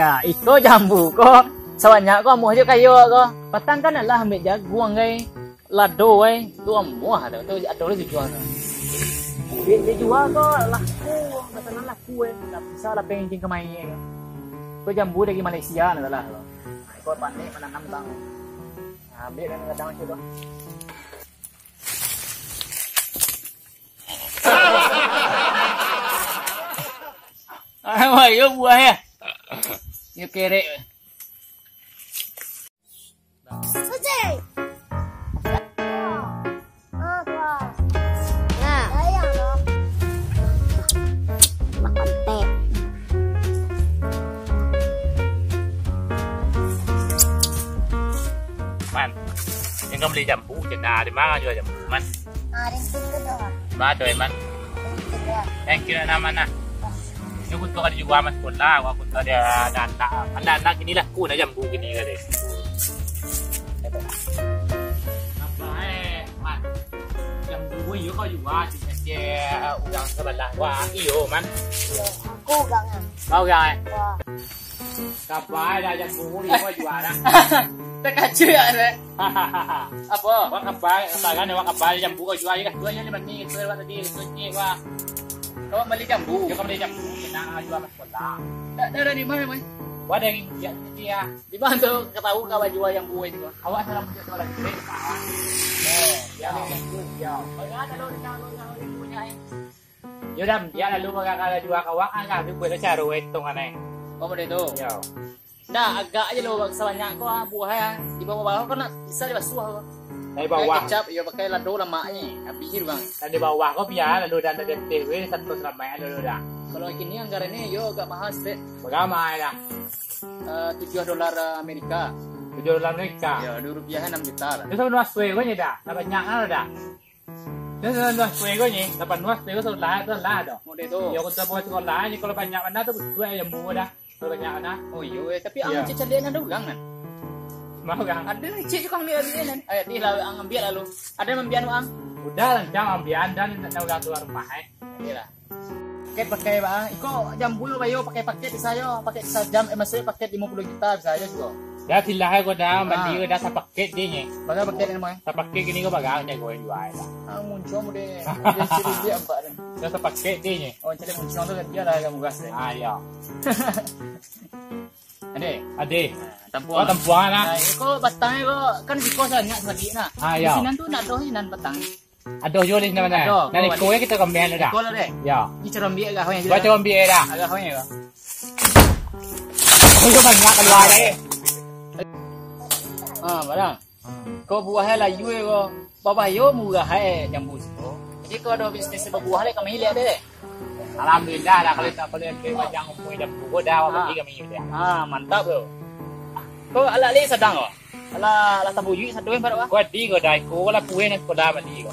ya iko jambu ko sawanya ko amuh aja kayo ko patang kan lah ambil jagung ngai lado ai tu amuh ada tu ada le dijual dijual ko laku betul laku tak bisa lah pengen ke mai ko jambu dari Malaysia lah ko pandai menanam tang ambil dan kadang tu doh Wah, yo buah ya. Yo kerek. Suci. Apa? Nah, ayam loh. Makan teh. Man, yang kamu beli jambu, cina di mana jual jambu man? Ada yang tinggal doang. Baca man. Yang kira nama mana? Yung gusto ka di juga mas sekolah, wag gusto dia anak gini lah, kuna jambu gini kan deh. Apa man? Jambu iyo kau juga, dia udang sebelah, wah iyo man. Aku gangan. Kau gak? Wah. Kapai dah jambu iyo kau juga dah. Tak kacau ya. Apa? Wah kapai, kan wah kapai jambu kau juga, kan jualnya 5 ni, itu lewat tadi, itu ni wah. Kau beli jambu. Yo kau beli jambu, kita jual mas sekolah. Dari di mana, Mas? Wah dari dia. Di mana tuh ketahu kau jual yang buah itu? Awak salah punya sekolah di sini, Pak. Ya, ya. Bagaimana lo di punya ini? Yaudah, ya lalu magkakala juga kawak angkat itu boleh cari itu kan eh. Oh, boleh tu. Ya. Nah, agak aja lo sebanyak kau buah ya. Di bawah-bawah kan bisa dibasuh. Dari bawah. Kecap, iya pakai lado lemaknya. Habis bang. Dan di bawah kau biar lalu dan ada TV satu ramai lalu dah. Kalau gini anggarannya yo agak mahal sih. Bagaimana dah? $7 Amerika. $7 Amerika. Ya, Rupiahnya 6 juta lah. Itu sama nuas kue kau ni dah. Dapat banyak dah. Itu sama nuas kue kau ni. Dapat nuas kue kau sudah dah. Model tu. Ya kita buat sekolah ni kalau banyak mana tu sesuai yang buat dah. Kalau banyak mana. Oh iya, tapi ang cecalian ada ulang kan? Mau kan? Ada cek juga ambil kan? Ayo ti lalu ang ambil lalu. Ada membian ang? Udah lancang ambian dan udah keluar rumah eh. Iyalah. Pakai bang, iko jambu yo bayo pakai paket saya, paket sajam maksudnya paket 50 juta bisa aja juga. Dah silahkan kau dah mandi kau dah sa paket dia ni. Bagai paket ni mau. Sa paket gini kau bagang dah kau jual dah. Muncul mode. Dia ciri dia apa ni? Dah sa paket dia ni. Oh, ciri muncul tu dia dah yang gas ni. Ya. Ade. Tampuan. Oh tampuan lah. Iko batang iko kan siko sangat lagi na. Ya. Sinan tu nak doh nan batang. Aduh jual di mana? Nanti kau kita kembali dah. Kau lah deh. Ya. Ini cara ambil agak hoya. Baca ambil dah. Agak hoya ke? Kau banyak keluar lagi. Barang. Kau buah lah you ko. Bapa yo murah jambu situ. Jadi kau ada bisnis buah le kami lihat deh. Alhamdulillah dah kalau tak boleh ke macam umur jambu kau dah bagi kami dia. Mantap tu. Kau ala le sedang ko. Ala tabuju satu yang berapa? Kau di kau dah kau lah kue ni kau dah beli kau.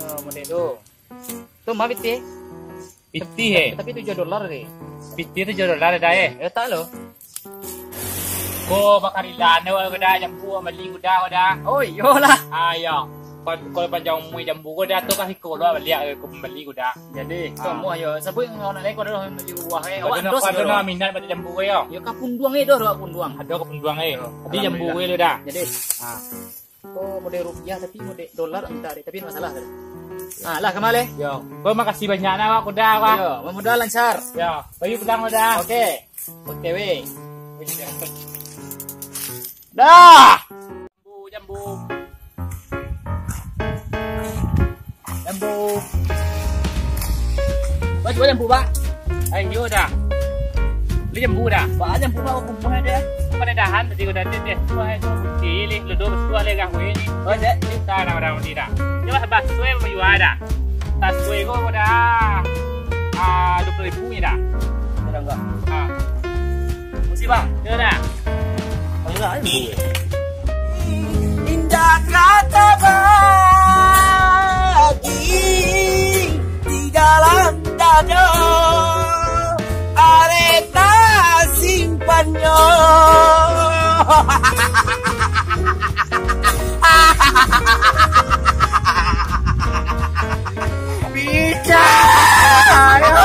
Model tu. Tu mah biti. Biti he. Tapi $7 deh. Biti $7 dah eh. Ya tak lo. Kau bakarilan ni kau dah jambu beli kau dah. Oh iyalah. Ya. Kalau panjang umur jambu kau dah tu kasih kau lah beli kau beli kau dah. Jadi semua yo sebut orang lain kau dah beli buah Awak tu nak minat pada jambu kau yo. Yo kapunduang itu dah kapunduang. Ada kapunduang Jadi jambu kau lu dah. Jadi. Oh model rupiah tapi model dolar entah deh tapi masalah dah. Lah kemana? Yo, kau makasih banyak nak aku dah wah. Yo, modal lancar. Yo, bayu pulang dah. Okey. Okey weh. Dah. Jambu. Baju jambu pak. Ayo dah. Beli jambu dah. Pak jambu pak kumpul ada. Pada dahan tadi kau dah deh. Wah itu kiri le, lu dua le kah ini. Oh deh. Kita nak orang ni dah. Coba sebab suai mau ada. Tas suai kau dah. 20,000 ni dah. Ada enggak? Mesti bang. Ada dah. Enggak ada. Indah kata bagi di dalam dada areta simpannya. Bicara,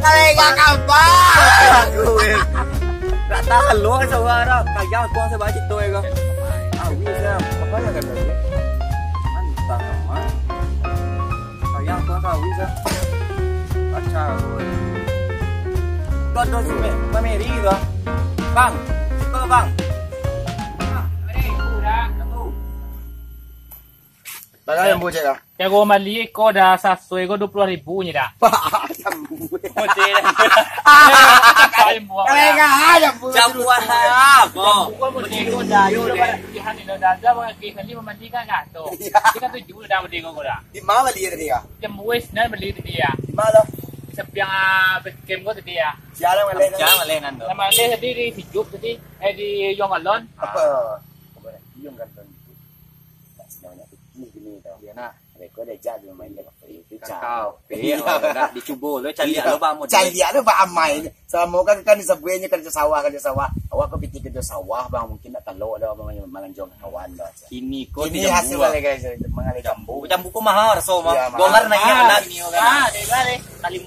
kalian kapan? tahan lu kan saudara. Kayang tuang saya baca tu ya. Ah, bisa. Apa ya kan tadi? Mantap sama. Kayang tuang kau bisa. Baca. Kau tu sih, Mary tu. Bang, kau bang. Bagay yang buce ka? Kaya ko mali ko da sa soy ko 20,000 niya da. Jambu. Buce da. Kaya nga jambu. Jambu ha. Ko mo di ko da yo da ihan ni da da mo ki mali mandi ka nga to. Di ka to ju da mali ko da. Di mana mali tadi ka? Jam wes na mali dia. Di mana? Sabyang betkem ko dia. Siapa mali? Jangan mali nando. Nama dia tadi di jup tadi di yung alon. Apa? Yung galon. Ini tau dia nak rekod dia jadi main dia pakai itu kau nak dicuba lo cari lo ba mo cari lo ba amai sama kan kan sebenarnya kerja sawah awak ko piti kerja sawah bang mungkin nak telok ada melanjong kawan dah ini ko ini hasil balik guys mengalih jambu ko mahal so dolar naiknya anak ini ah di bare kali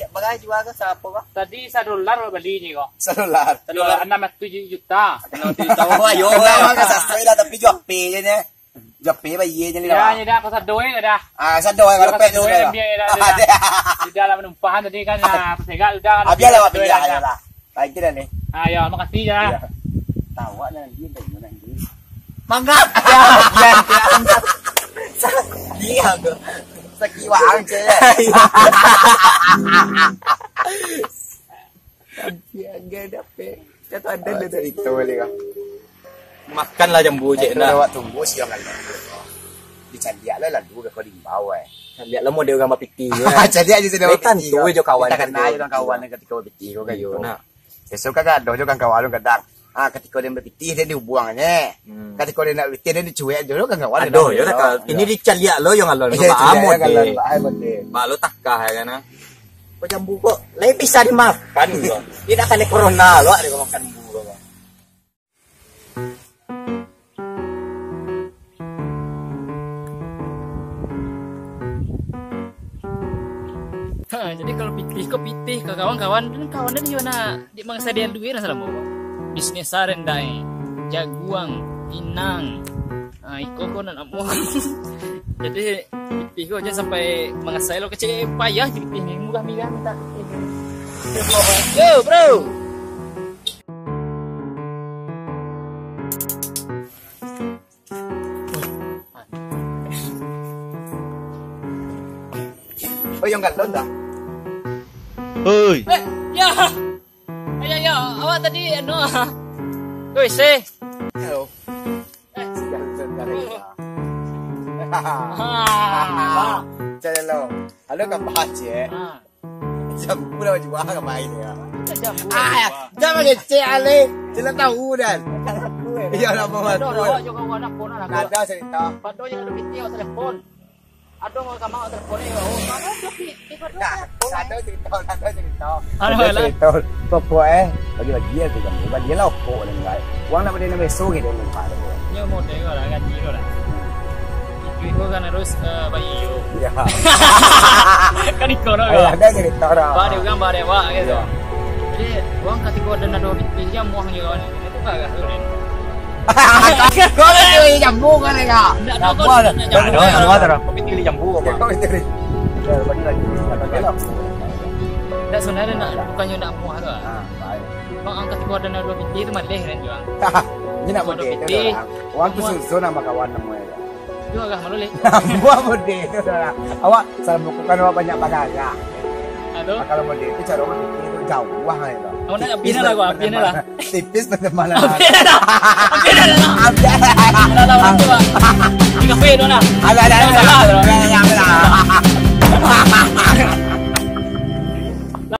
bagai jual ke siapa ba tadi $1 beli ni ko $1 $6 juta tahu ayo ka sa straight tapi jual pe je ne Jape ba iye nya ni dah. Ya, dah pasal doy dah. Ah, sa doy kalau pet doy dia dah. Di dalam penumpahan tadi kan pesega sudah kan. Biarlah doy lah. Baik dah ni. Ah, ya, makasih ya. Tahu nak dia dah nanti. Mangga. Ya, dia ke. Sekiwang je. Dia enggak dapat. Jatuh ada dari itu lagi. Makanlah jambu je nak. Awak tunggu siang kan. Dicariak lah dulu kau dimbau Cariak lah model gambar piti tu. Cariak je sudah piti. Tu je kawan. Kita kenal je kawan ketika piti kau kayu nak. Esok kan ada je kan kawan lu kadang. Ah ketika dia berpiti dia dibuangnya. Ketika dia nak piti dia dicuek dulu kan kawan. Aduh ya nak. Ini dicariak lo yang alon. Amot deh. Malu takkah ya kan. Kau jambu kok lain bisa dimakan kau. Tidak kena corona lo ada kau makan jambu kau. Jadi kalau pitih ke kawan-kawan dan kawan dia juga nak di mangsa dia duit lah selama bisnis sarendai jaguang inang iko ko na amo. Jadi pitih ko aja sampai mengasai lo kecil payah jadi pitih ni murah-murah minta. Yo bro. Oh yang galon dah. Oi. Ya. Ayo, awak tadi anu. Oi, se. Hello. Jadi lo, halo kan baca. Jambu dah jual ke main ya. Jangan kecil ale. Jelas tahu dan. Iya lah bawa. Awak juga anak pun anak. Ada cerita. Padu yang lebih tinggi telepon. Aduh mau kamu telepon ni. Oh, mana tapi ada cerita. Ada cerita. Pokoknya bagi dia tu jambu. Bagi dia lah kok dengan. Uang nak beri nama besok kita ni pada. Nyo mo tengok lah gaji lo lah. Iko kan harus bayi yo. Ya. Kan iko lo. Ada cerita dah. Ba dia kan ba dia wa gitu. Jadi uang kategori dan ada pinjam muah je kawan. Itu kagak sulit. Kau ni jambu kan enggak? Jambu ada. Jambu ada. Kopi pilih jambu apa? Kau itu. Ya, bagi lagi. Kata Tak sebenarnya nak bukannya nak muah tu. Bang angkat kategori dan ada pinjam itu malih kan juang. Ini nak model tu. Uang tu susun nama kawan nama dia. Jual agak malu leh. Buat model tu dah. Awak salah bukan awak banyak bagaya. Aduh. Kalau model tu cara model itu jauh wah itu. Awak nak apina lah gua, apina lah. Tipis macam mana? Apina dah. Apina dah. Apina dah orang tua. Di kafe tu nak. Ada.